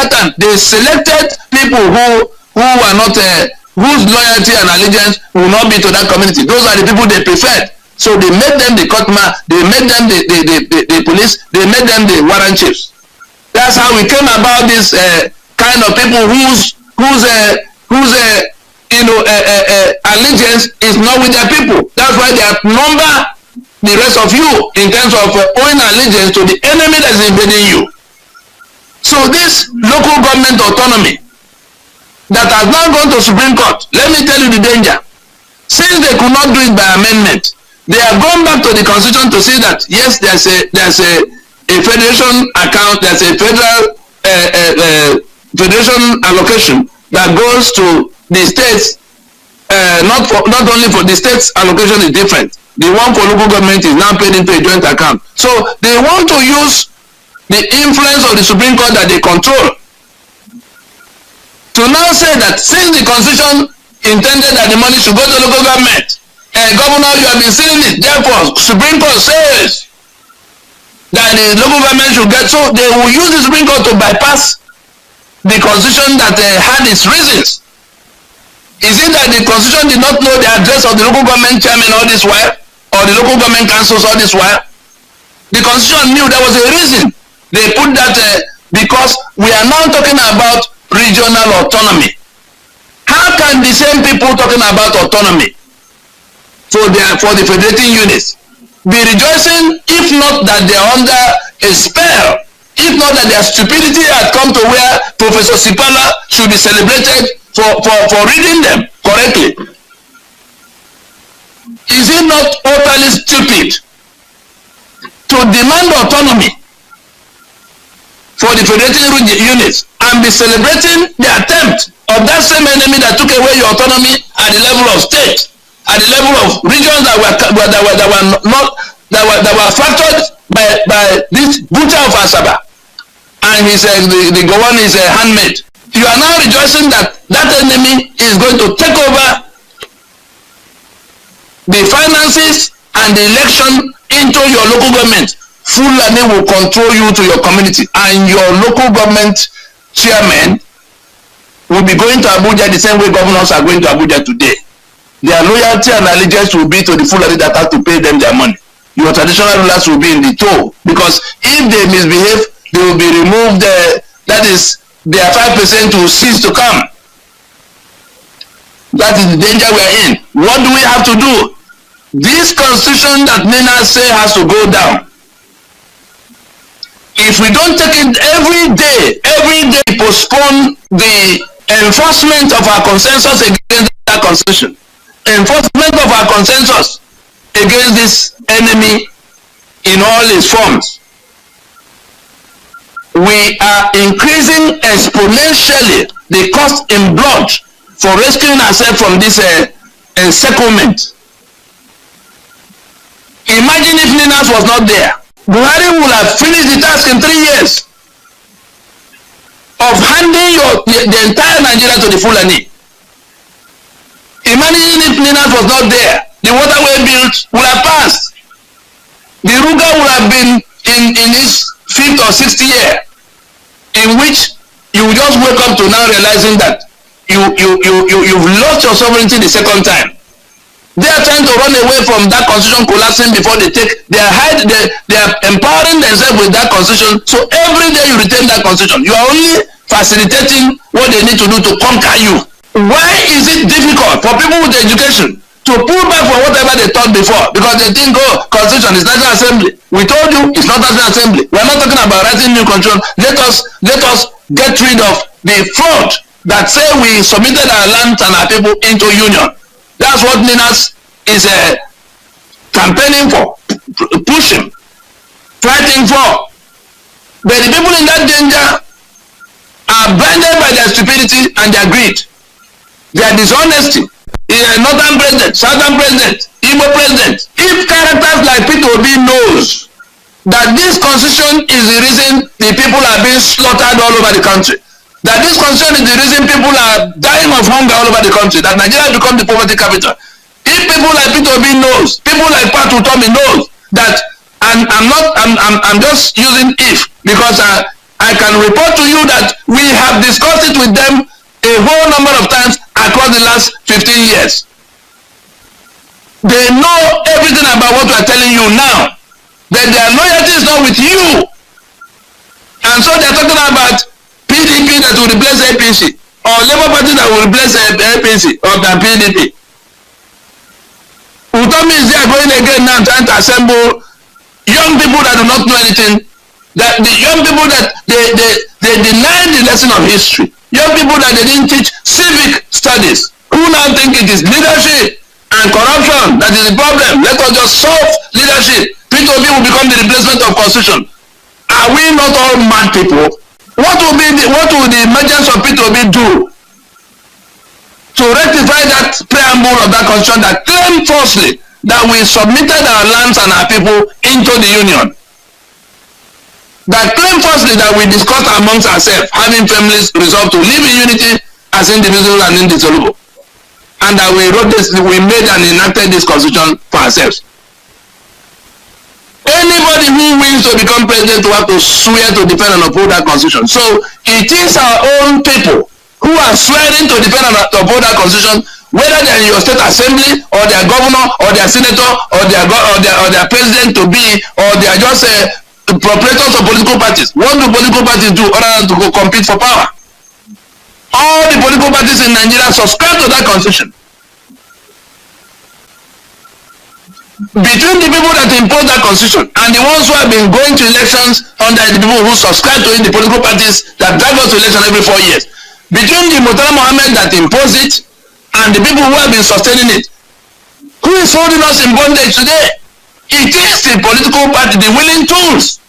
that time, they selected people who are not, whose loyalty and allegiance will not be to that community. Those are the people they preferred. So they made them the cutman, they made them the police, they made them the warrant chiefs. That's how we came about this kind of people whose allegiance is not with their people. That's why they outnumber the rest of you in terms of owing allegiance to the enemy that is invading you. So this local government autonomy that has now gone to Supreme Court, let me tell you the danger. Since they could not do it by amendment, they have gone back to the Constitution to say that yes, there's a federation account, there's a federal federation allocation that goes to the states. Not only for the states, allocation is different. The one for local government is now paid into a joint account. So they want to use the influence of the Supreme Court that they control to now say that since the Constitution intended that the money should go to local government, Governor, you have been seeing it, therefore Supreme Court says that the local government should get, so they will use the Supreme Court to bypass the Constitution that had its reasons. Is it that the Constitution did not know the address of the local government chairman all this while, or the local government councils all this while? The Constitution knew there was a reason. They put that because we are now talking about regional autonomy. How can the same people talking about autonomy for the federating units be rejoicing, if not that they are under a spell, if not that their stupidity had come to where Professor Sipala should be celebrated for reading them correctly? Is it not utterly stupid to demand autonomy for the federating units and be celebrating the attempt of that same enemy that took away your autonomy at the level of state, at the level of regions that were fractured by this butcher of Asaba and the Governm is a handmaid? You are now rejoicing that that enemy is going to take over the finances and the election into your local government. Fulani will control you to your community, and your local government chairman will be going to Abuja the same way governors are going to Abuja today. Their loyalty and allegiance will be to the Fulani that have to pay them their money. Your traditional rulers will be in the tow, because if they misbehave, they will be removed. That is, their 5% will cease to come. That is the danger we are in. What do we have to do? This constitution that Nina say has to go down. If we don't take it every day postpone the enforcement of our consensus against that constitution, enforcement of our consensus against this enemy in all its forms, we are increasing exponentially the cost in blood for rescuing ourselves from this encirclement. Imagine if Ninas was not there. Buhari would have finished the task in 3 years of handing the entire Nigeria to the Fulani. Imagine if Ninas was not there. The waterway built would have passed. The RUGA would have been in its 5th or 6th year, in which you just wake up to now realizing that you've lost your sovereignty the second time. They are trying to run away from that constitution collapsing before they take. They are empowering themselves with that constitution. So every day you retain that constitution, you are only facilitating what they need to do to conquer you. Why is it difficult for people with education to pull back from whatever they thought before? Because they think, oh, constitution is National Assembly. We told you it's not National Assembly. We are not talking about writing new constitution. Let us get rid of the fraud that say we submitted our lands and our people into union. That's what Ninas is campaigning for, pushing, fighting for. But the people in that danger are blinded by their stupidity and their greed, their dishonesty. Northern president, Southern president, Igbo president. If characters like Peter Obi knows that this constitution is the reason the people are being slaughtered all over the country, that this constitution is the reason people are dying of hunger all over the country, that Nigeria has become the poverty capital. If people like Peter Obi knows, people like Patu Tommy knows that, and I'm just using if, because I can report to you that we have discussed it with them a whole number of times across the last 15 years. They know everything about what we are telling you now. That their loyalty is not with you. And so they are talking about PDP that will replace APC, or Labour Party that will replace APC or the PDP. Utomi is there going again now trying to assemble young people that do not know anything. That the young people that they deny the lesson of history. Young people that they didn't teach civic studies. Who now think it is leadership and corruption that is the problem? Let us just solve leadership. P2B will become the replacement of constitution. Are we not all mad people? What will the emergence of P2B do to rectify that preamble of that constitution that claimed falsely that we submitted our lands and our people into the union? That claimed falsely that we discussed amongst ourselves, having families resolved to live in unity as individuals and indissoluble. And that we wrote this, we made and enacted this constitution for ourselves. Anybody who wins to become president will have to swear to defend and uphold that constitution. So it is our own people who are swearing to defend and uphold that constitution, whether they're in your state assembly or their governor or their senator or their president to be, or they are just proprietors of political parties. What do political parties do other than to go compete for power? All the political parties in Nigeria subscribe to that constitution. Between the people that impose that constitution and the ones who have been going to elections under the people who subscribe to it, the political parties that drive us to election every 4 years, between the Murtala Mohammed that impose it and the people who have been sustaining it, who is holding us in bondage today? It is the political party, the willing tools.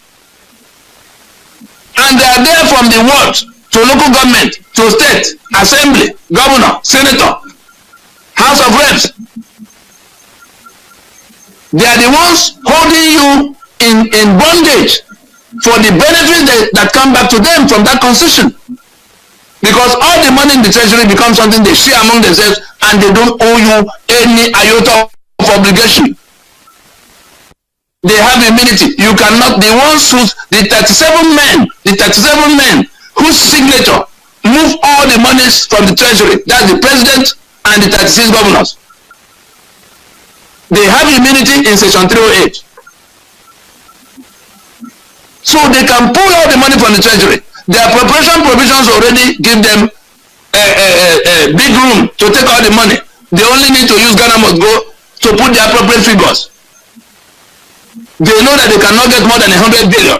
And they are there from the ward to local government, to state, assembly, governor, senator, house of reps. They are the ones holding you in bondage for the benefits that come back to them from that constitution. Because all the money in the treasury becomes something they share among themselves, and they don't owe you any iota of obligation. They have immunity. You cannot, the 37 men whose signature move all the monies from the treasury, that's the president and the 36 governors. They have immunity in section 308. So they can pull out the money from the treasury. Their appropriation provisions already give them a big room to take out the money. They only need to use Ghana must go to put the appropriate figures. They know that they cannot get more than 100 billion.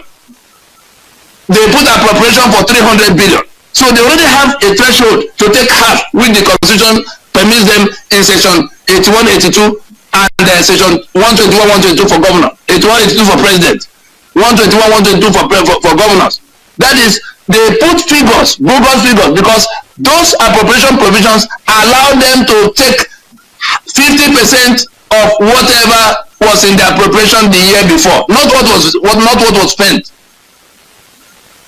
They put appropriation for 300 billion. So they already have a threshold to take half, which the constitution permits them in section 81, 82, and section 121, 122 for governor, 81, 82 for president, 121, 122 for governors. That is, they put figures, bogus figures, because those appropriation provisions allow them to take 50% of whatever was in the appropriation the year before, not what was spent.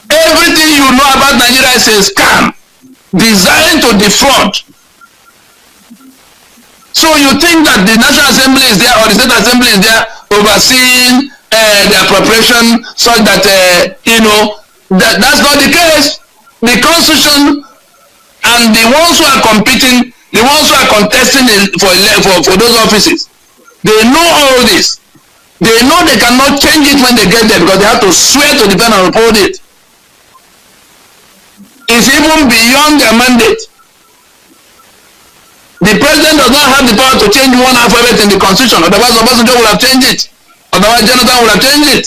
Everything you know about Nigeria is a scam designed to defraud. So you think that the National Assembly is there or the State Assembly is there overseeing the appropriation, such that that's not the case. The Constitution and the ones who are competing, the ones who are contesting for those offices, they know all this. They know they cannot change it when they get there because they have to swear to defend and uphold it. It's even beyond their mandate. The president does not have the power to change one alphabet in the constitution. Otherwise, Obasanjo would have changed it. Otherwise, Jonathan would have changed it.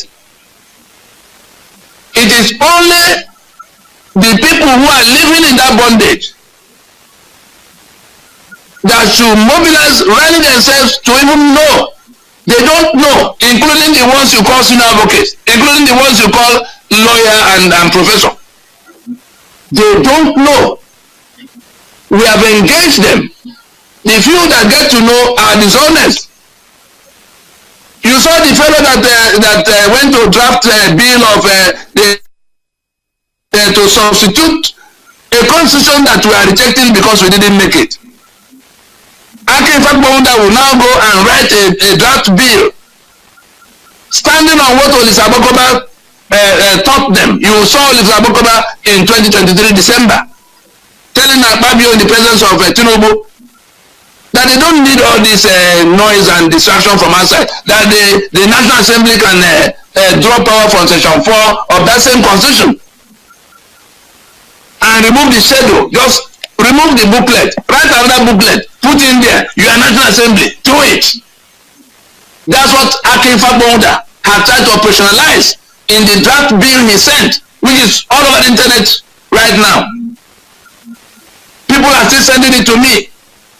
It is only the people who are living in that bondage that should mobilize, rally themselves to even know. They don't know, including the ones you call senior advocates, including the ones you call lawyer and professor. They don't know. We have engaged them. The few that get to know are dishonest. You saw the fellow that went to draft a bill of to substitute a constitution that we are rejecting because we didn't make it. Akin Fakbonda will now go and write a draft bill standing on what Olisabokoba taught them. You saw Livestock in 2023 December telling Akpabio in the presence of Tinubu that they don't need all this noise and distraction from outside, that the National Assembly can draw power from Section 4 of that same constitution and remove the schedule. Just remove the booklet, write another booklet, put in there, you are National Assembly, do it. That's what Akin Fagbonda have tried to operationalize in the draft bill he sent, which is all over the internet right now. People are still sending it to me.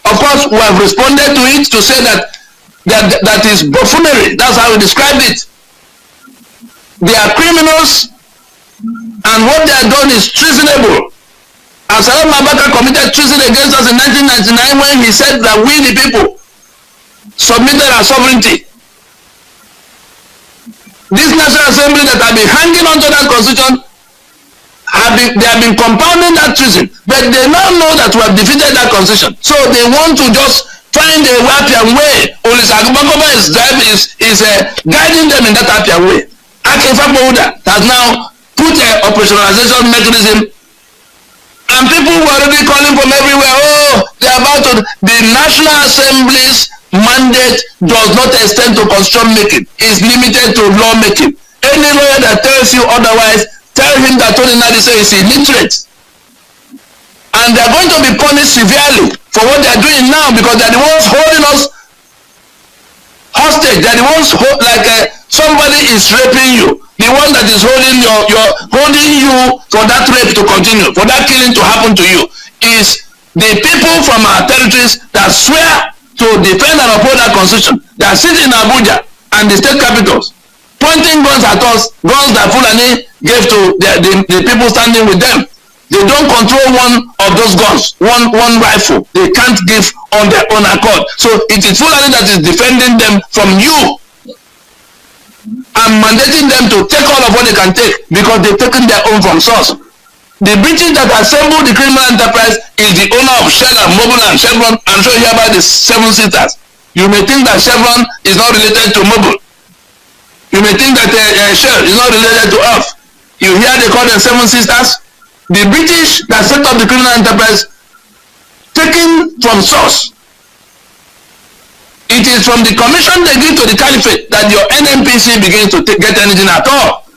Of course, we have responded to it to say that is buffoonery. That's how we described it. They are criminals, and what they have done is treasonable. Absalom Abaka committed treason against us in 1999 when he said that we, the people, submitted our sovereignty. This National Assembly that have been hanging onto that constitution, they have been compounding that treason, but they now know that we have defeated that constitution. So they want to just find a happier way. Olusegun is guiding them in that happier way. Akin Fagbonda has now put an operationalization mechanism, and people were already calling from everywhere. Oh, they are about to. The National Assembly's mandate does not extend to constitution making. It's limited to law making. Any lawyer that tells you otherwise, tell him that Tony Nadise is illiterate. And they are going to be punished severely for what they are doing now, because they are the ones holding us hostage. They are the ones like somebody is raping you. The one that is holding holding you for that rape to continue, for that killing to happen to you, is the people from our territories that swear to defend and uphold that constitution. They are sitting in Abuja and the state capitals, pointing guns at us, guns that Fulani gave to the people standing with them. They don't control one of those guns, one rifle. They can't give on their own accord. So it is Fulani that is defending them from you and mandating them to take all of what they can take, because they've taken their own from source. The British that assembled the criminal enterprise is the owner of Shell and Mobil and Chevron. I'm sure you hear about the Seven Sisters. You may think that Chevron is not related to Mobil. You may think that Shell is not related to Earth. You hear they call them Seven Sisters. The British that set up the criminal enterprise, taken from source. It is from the commission they give to the Caliphate that your NNPC begins to get anything at all.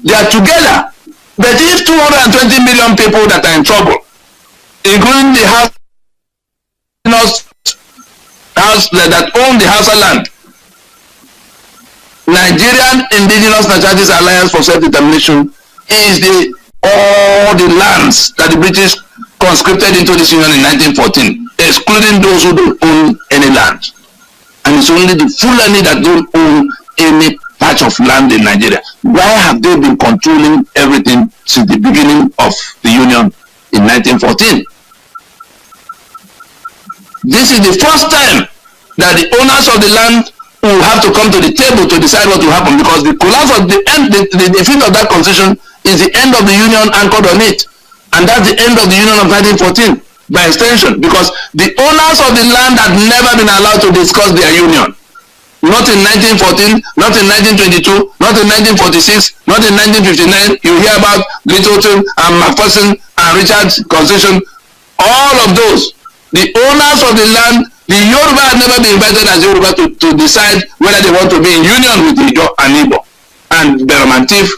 They are together. But if 220 million people that are in trouble, including the house that own the Hausa land, Nigerian Indigenous Nationalities Alliance for Self-Determination is all the lands that the British conscripted into this union in 1914, excluding those who don't own any land. And it's only the Fulani that don't own any patch of land in Nigeria. Why have they been controlling everything since the beginning of the union in 1914? This is the first time that the owners of the land will have to come to the table to decide what will happen, because the collapse of the defeat of that constitution is the end of the union anchored on it. And that's the end of the union of 1914 by extension, because the owners of the land had never been allowed to discuss their union. Not in 1914, not in 1922, not in 1946, not in 1959. You hear about Littleton and McPherson and Richard's constitution. All of those, the owners of the land, the Yoruba had never been invited as Yoruba to decide whether they want to be in union with Ijo and Igbo and Beromantif.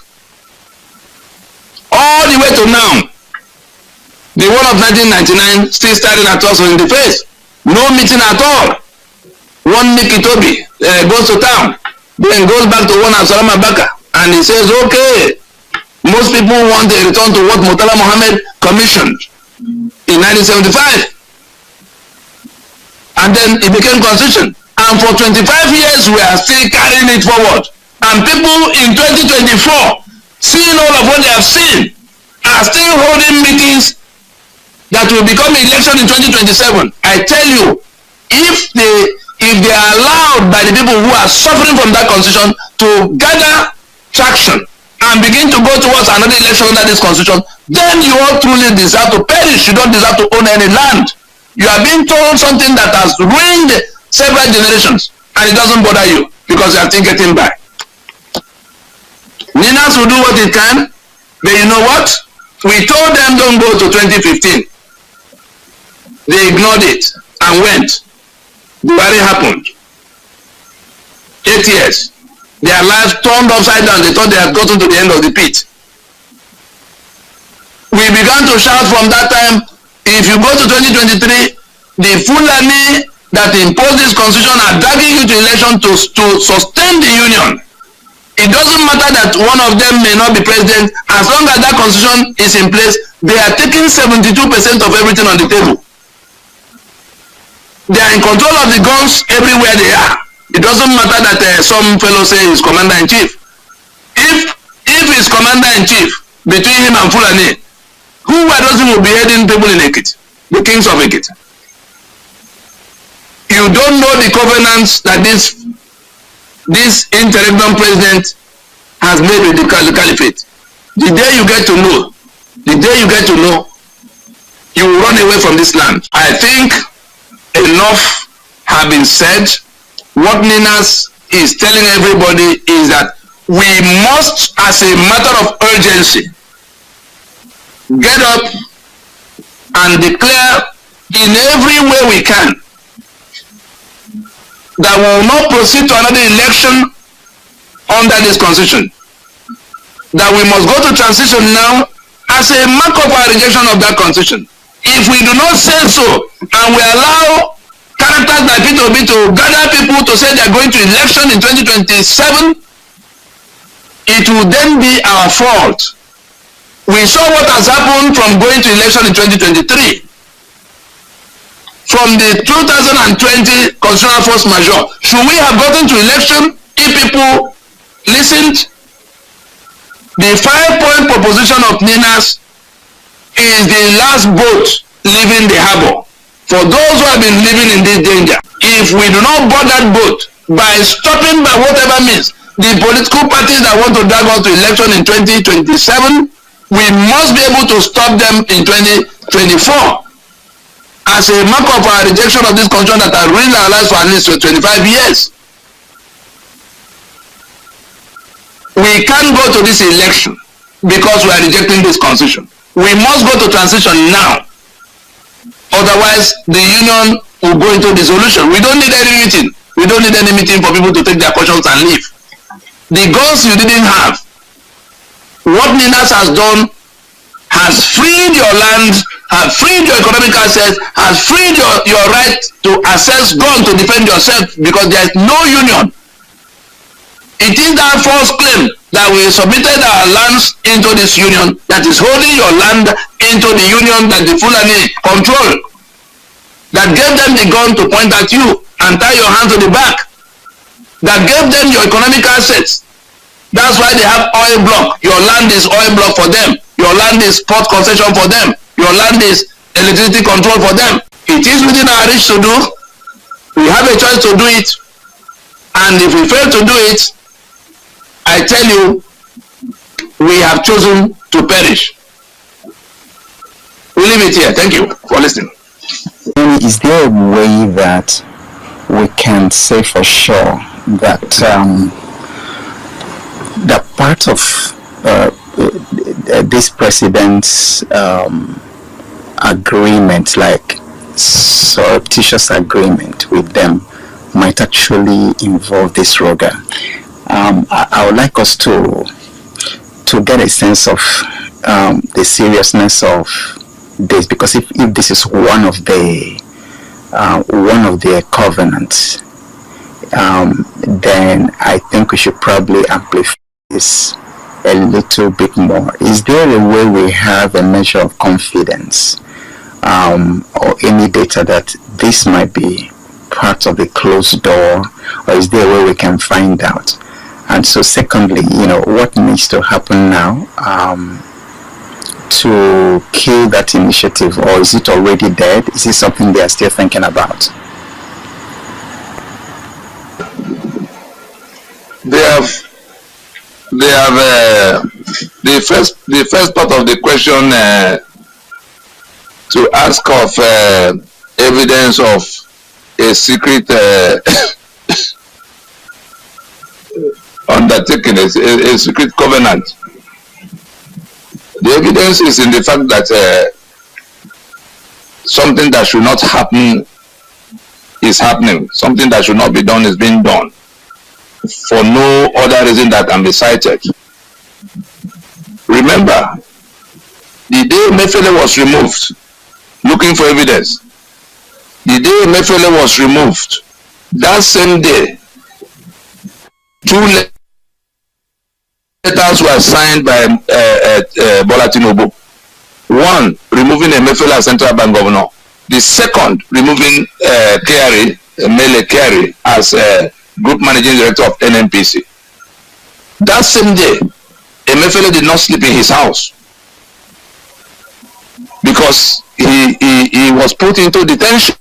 All the way to now, the one of 1999 still staring at us in the face. No meeting at all. One Nicky Toby goes to town, then goes back to one Absalom Abaka, and he says, okay, most people want a return to what Murtala Mohammed commissioned in 1975. And then it became constitution. And for 25 years, we are still carrying it forward. And people in 2024, seeing all of what they have seen, are still holding meetings that will become election in 2027. I tell you, if they are allowed by the people who are suffering from that constitution to gather traction and begin to go towards another election under this constitution, then you all truly deserve to perish. You don't deserve to own any land. You are being told something that has ruined several generations, and it doesn't bother you because you are still getting by. Ninas will do what it can, but you know what? We told them don't go to 2015. They ignored it and went. Buhari happened. 8 years. Their lives turned upside down. They thought they had gotten to the end of the pit. We began to shout from that time, if you go to 2023, the Fulani that imposed this constitution are dragging you to election to sustain the union. It doesn't matter that one of them may not be president. As long as that constitution is in place, they are taking 72% of everything on the table. They are in control of the guns everywhere they are. It doesn't matter that some fellow say he's commander-in-chief. If he's commander-in-chief between him and Fulani, who were those who will be heading people in Ekiti? The kings of Ekiti. You don't know the covenants that this interregnum president has made with the caliphate. The day you get to know, you will run away from this land. I think enough have been said. What Ninas is telling everybody is that we must, as a matter of urgency, get up and declare in every way we can that we will not proceed to another election under this constitution. That we must go to transition now as a mark of our rejection of that constitution. If we do not say so, and we allow characters like P2B to gather people to say they are going to election in 2027, it will then be our fault. We saw what has happened from going to election in 2023. From the 2020 constitutional force majeure, should we have gotten to election if people listened? The 5-point proposition of Ninas is the last boat leaving the harbor for those who have been living in this danger. If we do not board that boat by stopping by whatever means the political parties that want to drag us to election in 2027, we must be able to stop them in 2024 as a mark of our rejection of this constitution that has ruined our lives for at least 25 years. We can't go to this election because we are rejecting this constitution. We must go to transition now. Otherwise, the union will go into dissolution. We don't need any meeting. We don't need any meeting for people to take their cautions and leave. The guns you didn't have. What Ninas has done has freed your land, has freed your economic assets, has freed your right to access gun to defend yourself because there is no union. It is that false claim that we submitted our lands into this union that is holding your land into the union that the Fulani control, that gave them the gun to point at you and tie your hand to the back, that gave them your economic assets. That's why they have oil block. Your land is oil block for them. Your land is port concession for them. Your land is electricity control for them. It is within our reach to do. We have a choice to do it. And if we fail to do it, I tell you, we have chosen to perish. We'll leave it here. Thank you for listening. Is there a way that we can say for sure that the part of this president's agreement, like surreptitious agreement with them, might actually involve this RUGA? I would like us to get a sense of the seriousness of this, because if this is one of their covenants, then I think we should probably amplify this a little bit more. Is there a way we have a measure of confidence or any data that this might be part of the closed door, or is there a way we can find out? And so secondly, what needs to happen now to kill that initiative, or is it already dead? Is it something they are still thinking about? They have the first part of the question to ask of evidence of a secret undertaken a secret covenant. The evidence is in the fact that something that should not happen is happening. Something that should not be done is being done for no other reason that can be cited. Remember, the day Mefele was removed, looking for evidence, the day Mefele was removed, that same day, 2 letters were signed by Bola Tinubu. One, removing Mefele as Central Bank Governor. The second, removing Mele Kyari as Group Managing Director of NNPC. That same day, Mefele did not sleep in his house because he was put into detention.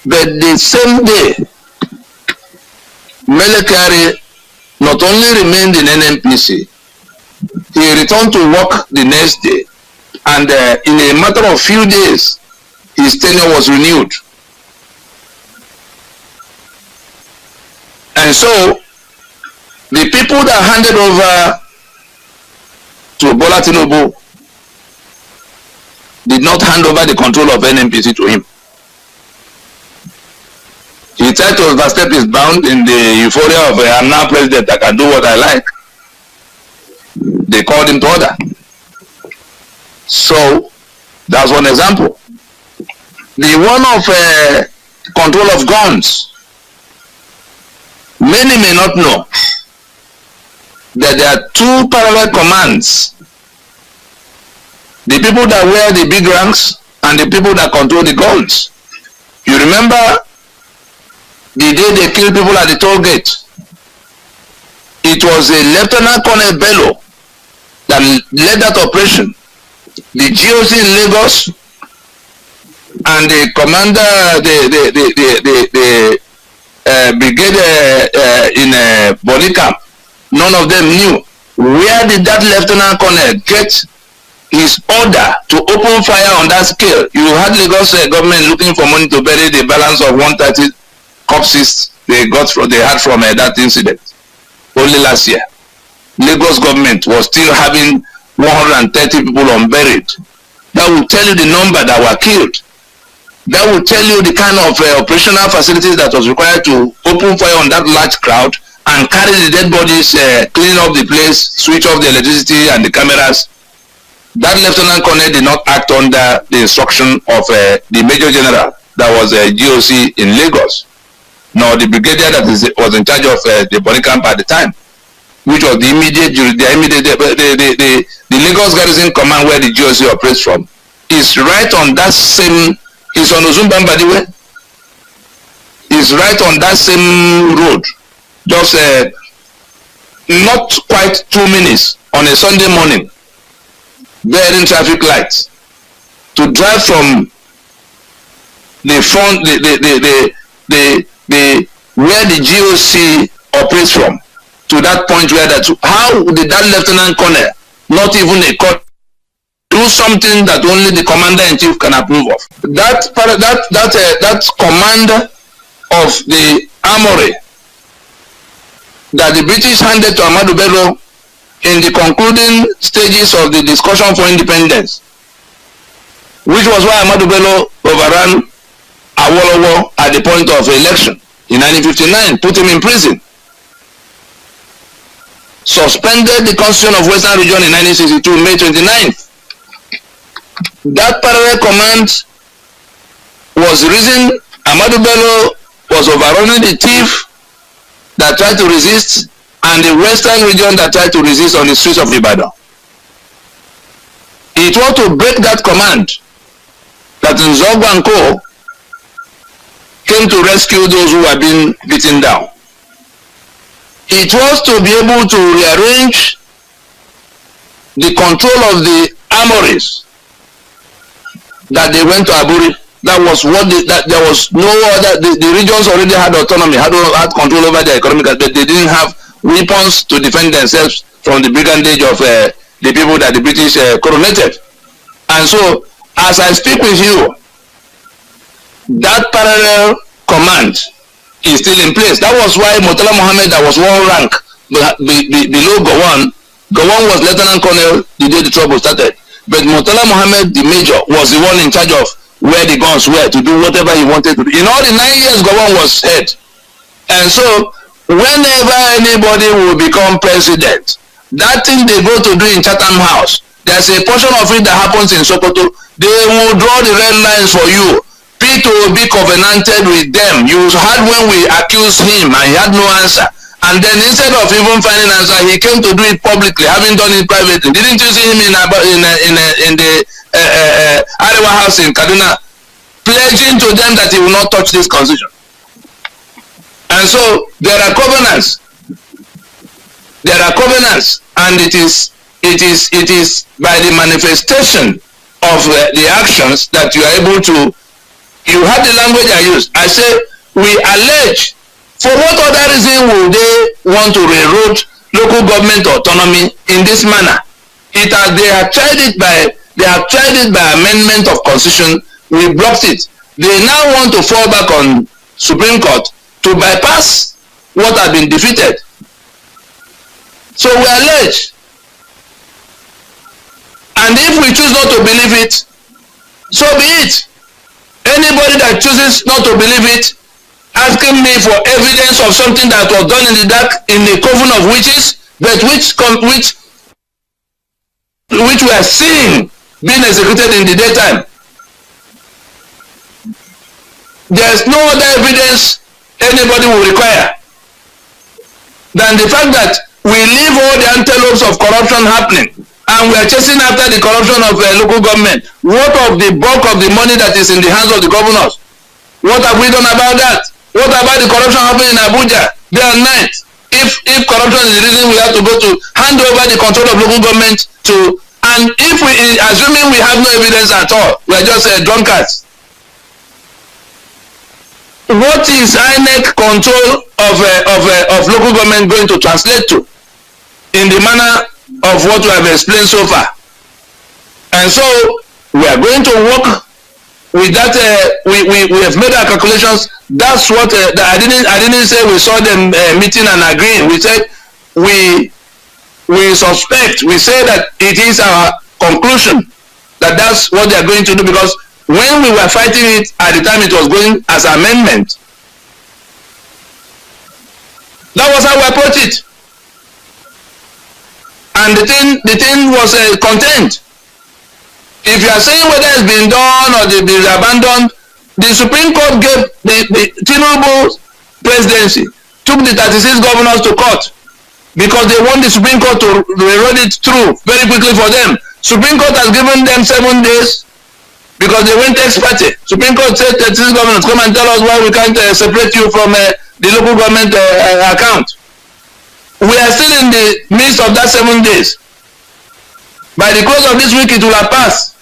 But the same day, Mele Kyari not only remained in NNPC, he returned to work the next day, and in a matter of few days, his tenure was renewed. And so, the people that handed over to Bola Tinubu did not hand over the control of NNPC to him. He tried to overstep his bound in the euphoria of I'm now president, I can do what I like. They called him to order. So, that's one example. The one of control of guns. Many may not know that there are 2 parallel commands. The people that wear the big ranks and the people that control the guns. You remember the day they killed people at the toll gate? It was a Lieutenant Colonel Bello that led that operation. The GOC in Lagos and the commander, the brigade in Bonicam, none of them knew. Where did that Lieutenant Colonel get his order to open fire on that scale? You had Lagos government looking for money to bury the balance of 130 corpses they had from that incident. Only last year, Lagos government was still having 130 people unburied. That will tell you the number that were killed. That will tell you the kind of operational facilities that was required to open fire on that large crowd and carry the dead bodies, clean up the place, switch off the electricity and the cameras. That Lieutenant Colonel did not act under the instruction of the Major General that was GOC in Lagos, nor the brigadier that was in charge of the body camp at the time, which was the Lagos Garrison Command where the GOC operates from, is right on that same, is on Ozumbambadiwe, is right on that same road, just not quite 2 minutes on a Sunday morning, bearing traffic lights, to drive from the front, where the GOC operates from, to that point where that, how did that Lieutenant Colonel, not even a court, do something that only the Commander-in-Chief can approve of? That command of the armory that the British handed to Ahmadu Bello in the concluding stages of the discussion for independence, which was why Ahmadu Bello overran Awolowo at the point of election in 1959, put him in prison, suspended the Constitution of Western Region in 1962, May 29th. That parallel command was the reason Ahmadu Bello was overrunning the thief that tried to resist and the Western region that tried to resist on the streets of Ibadan. It was to break that command that Nzogbu and Co. came to rescue those who were being beaten down. It was to be able to rearrange the control of the armories that they went to Aburi. That was what there was no other. The regions already had autonomy, had control over their economic, but they didn't have weapons to defend themselves from the brigandage of the people that the British coronated. And so, as I speak with you, that parallel command is still in place. That was why Murtala Muhammad, that was one rank below Governm. Governm was Lieutenant Colonel the day the trouble started. But Murtala Muhammad, the major, was the one in charge of where the guns were to do whatever he wanted to do. In all the 9 years, Governm was head. And so, whenever anybody will become president, that thing they go to do in Chatham House, there's a portion of it that happens in Sokoto. They will draw the red lines for you. Peter will be covenanted with them. You heard when we accused him and he had no answer. And then instead of even finding an answer, he came to do it publicly, having done it privately. Didn't you see him in the Arewa house in Kaduna, pledging to them that he will not touch this constitution? And so there are covenants. There are covenants, and it is by the manifestation of the actions that you are able to. You had the language I used. I say we allege. For what other reason will they want to railroad local government autonomy in this manner? They have tried it by amendment of constitution. We blocked it. They now want to fall back on Supreme Court to bypass what had been defeated. So we allege. And if we choose not to believe it, so be it. Anybody that chooses not to believe it, asking me for evidence of something that was done in the dark in the coven of witches, but which we are seeing being executed in the daytime. There's no other evidence anybody will require than the fact that we leave all the antelopes of corruption happening, and we are chasing after the corruption of local government. What of the bulk of the money that is in the hands of the governors? What have we done about that? What about the corruption happening in Abuja day and night? If corruption is the reason we have to go to hand over the control of local government to, and if we, assuming we have no evidence at all, we are just drunkards. What is INEC control of local government going to translate to in the manner of what we have explained so far? And so we are going to work with that. We have made our calculations. That's what I didn't say we saw them meeting and agreeing. We said we suspect. We say that it is our conclusion that that's what they are going to do, because when we were fighting it at the time, it was going as amendment. That was how we approached it. And the thing was contained. If you are saying whether it's been done or it's been abandoned, the Supreme Court gave the Tinubu presidency, took the 36 governors to court because they want the Supreme Court to roll it through very quickly for them. Supreme Court has given them 7 days because they went ex-party. Supreme Court said 36 governors, come and tell us why we can't separate you from the local government account. We are still in the midst of that 7 days. By the close of this week, it will have passed.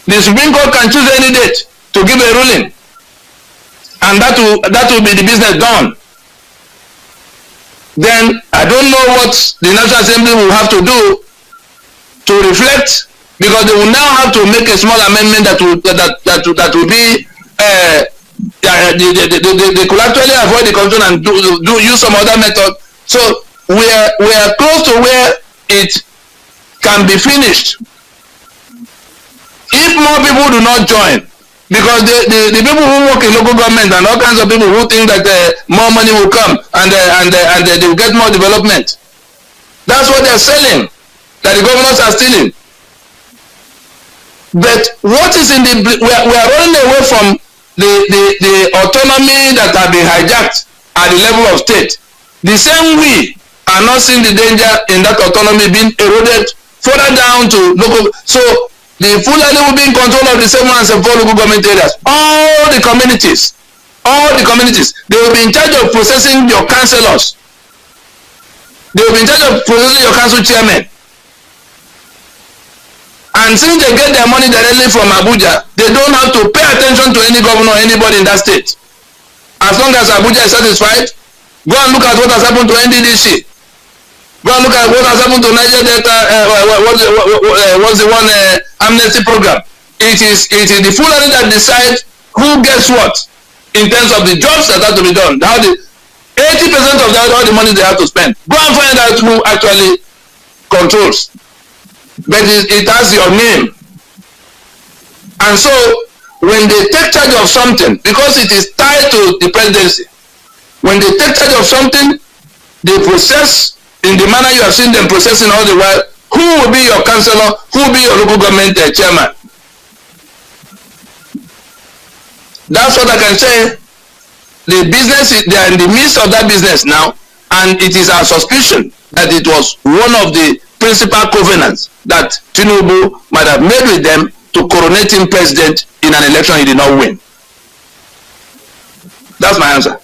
The Supreme Court can choose any date to give a ruling, and that will be the business done. Then I don't know what the National Assembly will have to do to reflect, because they will now have to make a small amendment that will be they could actually avoid the corruption and use some other method. So we are close to where it can be finished. If more people do not join, because the people who work in local government and all kinds of people who think that more money will come and they will get more development, that's what they are selling, that the governors are stealing. But what is in the, we are running away from the autonomy that have been hijacked at the level of state. The same we are not seeing the danger in that autonomy being eroded further down to local. So the Fulani will be in control of the 704 local government areas. All the communities, they will be in charge of processing your councillors. They will be in charge of processing your council chairmen. And since they get their money directly from Abuja, they don't have to pay attention to any governor or anybody in that state. As long as Abuja is satisfied, go and look at what has happened to NDDC. Go and look at what has happened to Niger Delta. What's the one amnesty program? It is the Fulani that decide who gets what in terms of the jobs that have to be done. Now the 80% of that, all the money they have to spend. Go and find out who actually controls. But it has your name. And so when they take charge of something, because it is tied to the presidency, when they take charge of something, they process in the manner you have seen them processing all the while. Who will be your councillor? Who will be your local government chairman? That's what I can say. The business, they are in the midst of that business now, and it is our suspicion that it was one of the principal covenants that Tinubu might have made with them to coronate him president in an election he did not win. That's my answer.